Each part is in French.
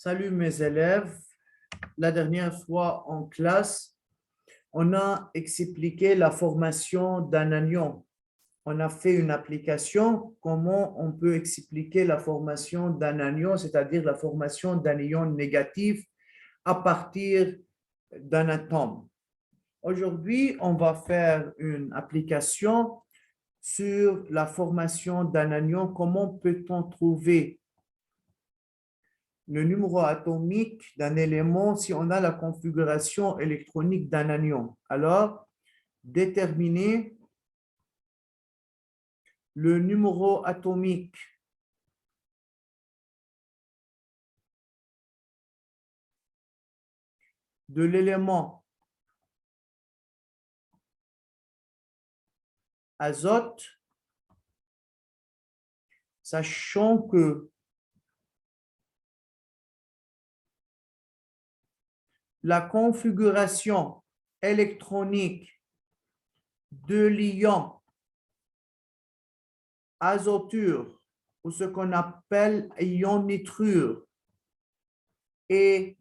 Salut mes élèves. La dernière fois en classe, on a expliqué la formation d'un anion. On a fait une application, comment on peut expliquer la formation d'un anion, c'est-à-dire la formation d'un ion négatif à partir d'un atome. Aujourd'hui, on va faire une application sur la formation d'un anion. Comment peut-on trouver le numéro atomique d'un élément si on a la configuration électronique d'un anion? Alors, déterminer le numéro atomique de l'élément azote, sachant que la configuration électronique de l'ion azoture, ou ce qu'on appelle ion nitrure, est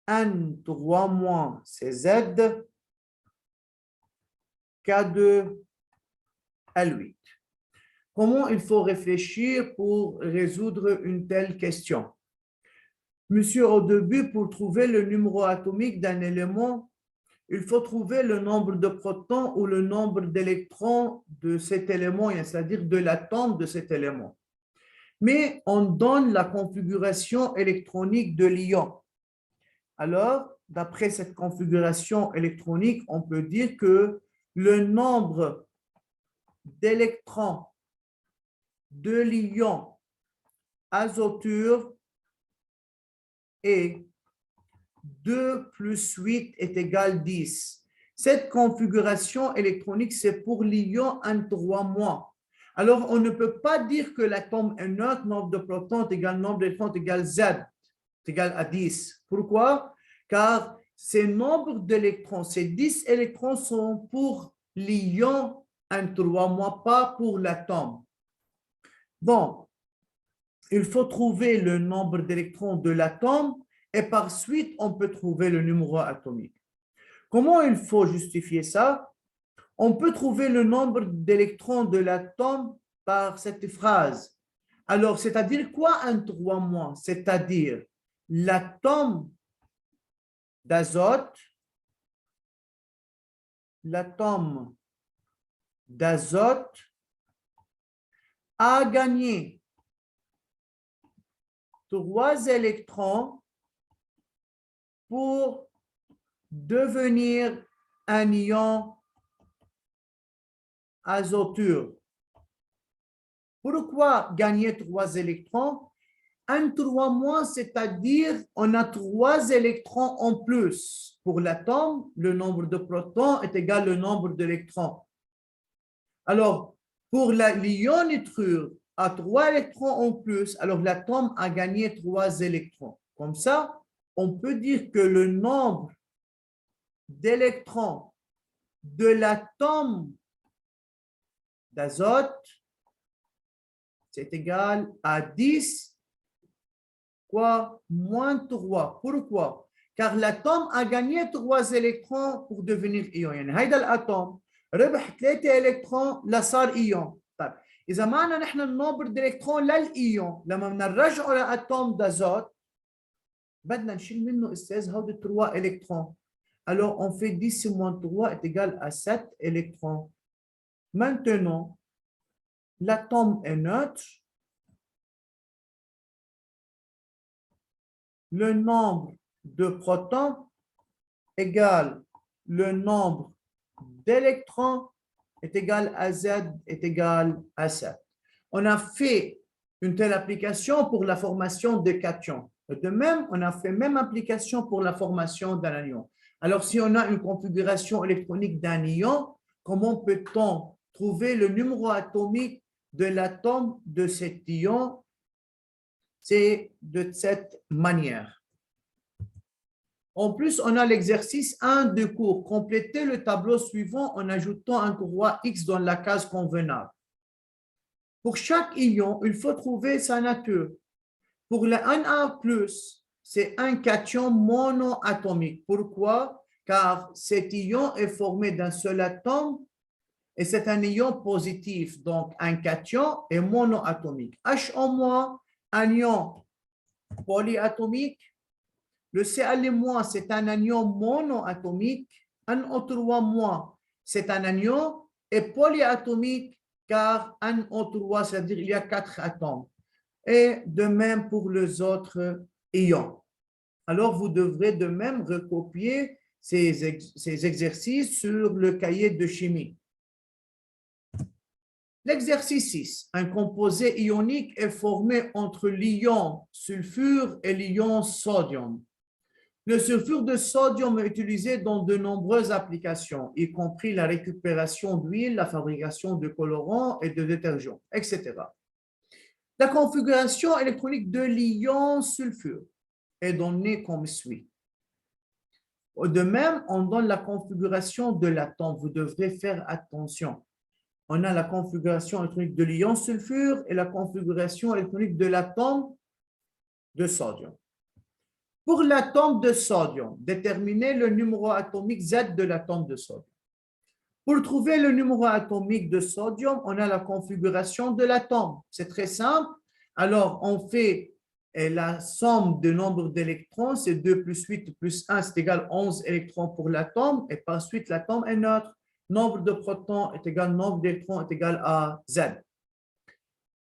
N3-CZ, K2L8. Comment il faut réfléchir pour résoudre une telle question? Monsieur, au début, pour trouver le numéro atomique d'un élément, il faut trouver le nombre de protons ou le nombre d'électrons de cet élément, c'est-à-dire de l'atome de cet élément. Mais on donne la configuration électronique de l'ion. Alors, d'après cette configuration électronique, on peut dire que le nombre d'électrons de l'ion azoture est 2 plus 8 est égal 10. Cette configuration électronique, c'est pour l'ion N3-. Alors, on ne peut pas dire que l'atome est neutre, nombre de protons est égal nombre d'électrons est égal Z, est égal à 10. Pourquoi? Car ces nombres d'électrons, ces 10 électrons sont pour l'ion N3-, pas pour l'atome. Donc, il faut trouver le nombre d'électrons de l'atome et par suite, on peut trouver le numéro atomique. Comment il faut justifier ça? On peut trouver le nombre d'électrons de l'atome par cette phrase. Alors, c'est-à-dire quoi N3-? C'est-à-dire l'atome d'azote, a gagné 3 électrons pour devenir un ion azoture. Pourquoi gagner 3 électrons? N3-, c'est-à-dire on a 3 électrons en plus. Pour l'atome, le nombre de protons est égal au nombre d'électrons. Alors, pour l'ion nitrure, a 3 électrons en plus, alors l'atome a gagné 3 électrons. Comme ça, on peut dire que le nombre d'électrons de l'atome d'azote, c'est égal à 10, moins 3. Pourquoi? Car l'atome a gagné 3 électrons pour devenir ion. يعني هيدا الاتوم ربح 3 الكترون لصار ايون. طيب اذا معنا نحن النمبر دالكترون للايون لما بدنا نرجعه لاتوم دازوت بدنا نشيل منه استاذ هودي 3 الكترون. Alors on fait 10 moins 3 est égal à 7 électrons. Maintenant, l'atome est neutre. Le nombre de protons égale le nombre d'électrons est égal à Z est égal à 7. On a fait une telle application pour la formation de cations. De même, on a fait même application pour la formation d'un anion. Alors, si on a une configuration électronique d'un ion, comment peut-on trouver le numéro atomique de l'atome de cet ion? C'est de cette manière. En plus, on a l'exercice 1 de cours. Complétez le tableau suivant en ajoutant un courroie X dans la case convenable. Pour chaque ion, il faut trouver sa nature. Pour le Na+, c'est un cation monoatomique. Pourquoi? Car cet ion est formé d'un seul atome et c'est un ion positif. Donc, un cation est monoatomique. H- un ion polyatomique. Le Cl-, c'est un anion monoatomique. Un O3-, c'est un anion et polyatomique car un O3, c'est-à-dire il y a 4 atomes. Et de même pour les autres ions. Alors, vous devrez de même recopier ces exercices sur le cahier de chimie. L'exercice 6. Un composé ionique est formé entre l'ion sulfure et l'ion sodium. Le sulfure de sodium est utilisé dans de nombreuses applications, y compris la récupération d'huile, la fabrication de colorants et de détergents, etc. La configuration électronique de l'ion sulfure est donnée comme suit. De même, on donne la configuration de l'atome. Vous devrez faire attention. On a la configuration électronique de l'ion sulfure et la configuration électronique de l'atome de sodium. Pour l'atome de sodium, déterminez le numéro atomique Z de l'atome de sodium. Pour trouver le numéro atomique de sodium, on a la configuration de l'atome. C'est très simple. Alors, on fait la somme du nombre d'électrons, c'est 2 plus 8 plus 1, c'est égal à 11 électrons pour l'atome. Et par suite, l'atome est neutre. Nombre de protons est égal, nombre d'électrons est égal à Z.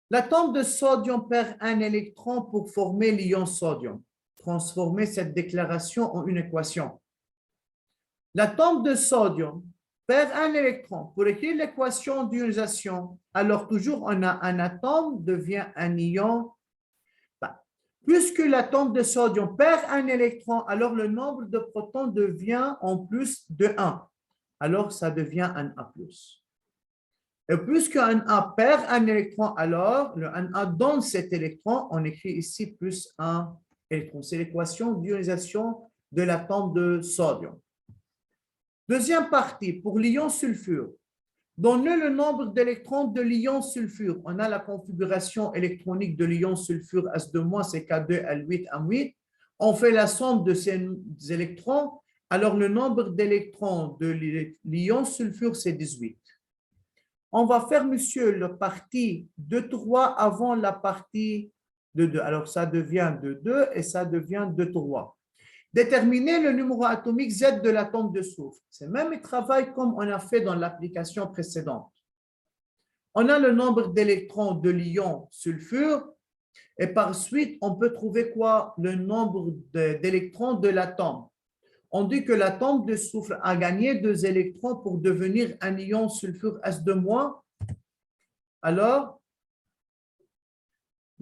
L'atome de sodium perd un électron pour former l'ion sodium. Transformer cette déclaration en une équation. L'atome de sodium perd un électron. Pour écrire l'équation d'ionisation, alors toujours on a un atome devient un ion. Puisque l'atome de sodium perd un électron, alors le nombre de protons devient en plus de 1. Alors ça devient un A+. Et puisque un A perd un électron, alors le A donne cet électron, on écrit ici plus un électron. C'est l'équation d'ionisation de l'atome de sodium. Deuxième partie, pour l'ion sulfure. Donnez le nombre d'électrons de l'ion sulfure. On a la configuration électronique de l'ion sulfure S2-, c'est K2L8, M8. On fait la somme de ces électrons. Alors, le nombre d'électrons de l'ion sulfure, c'est 18. On va faire, monsieur, la partie de 3 avant la partie de 2. Alors, ça devient de 2 et ça devient de 3. Déterminer le numéro atomique Z de l'atome de soufre. C'est le même travail comme on a fait dans l'application précédente. On a le nombre d'électrons de l'ion sulfure et par suite, on peut trouver quoi? Le nombre d'électrons de l'atome. On dit que l'atome de soufre a gagné 2 électrons pour devenir un ion sulfure S2-. Alors,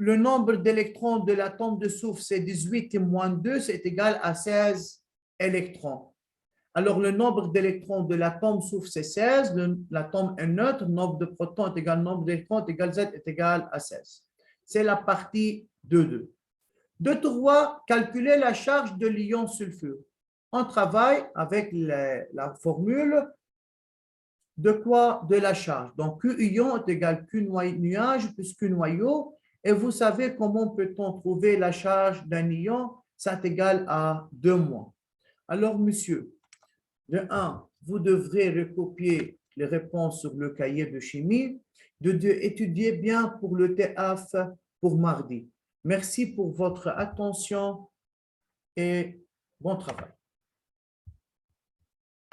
le nombre d'électrons de l'atome de soufre, c'est 18 et moins 2, c'est égal à 16 électrons. Alors, le nombre d'électrons de l'atome soufre, c'est 16. L'atome est neutre. Nombre de protons est égal, nombre d'électrons est égal, Z est égal à 16. C'est la partie 2.2. 2.3, calculer la charge de l'ion sulfure. On travaille avec la formule de quoi? De la charge. Donc, Q ion est égal Q nuage plus Q noyau. Et vous savez comment peut-on trouver la charge d'un ion? Ça est égal à 2 moins. Alors, monsieur, de 1, vous devrez recopier les réponses sur le cahier de chimie. De 2, étudiez bien pour le TAF pour mardi. Merci pour votre attention et bon travail.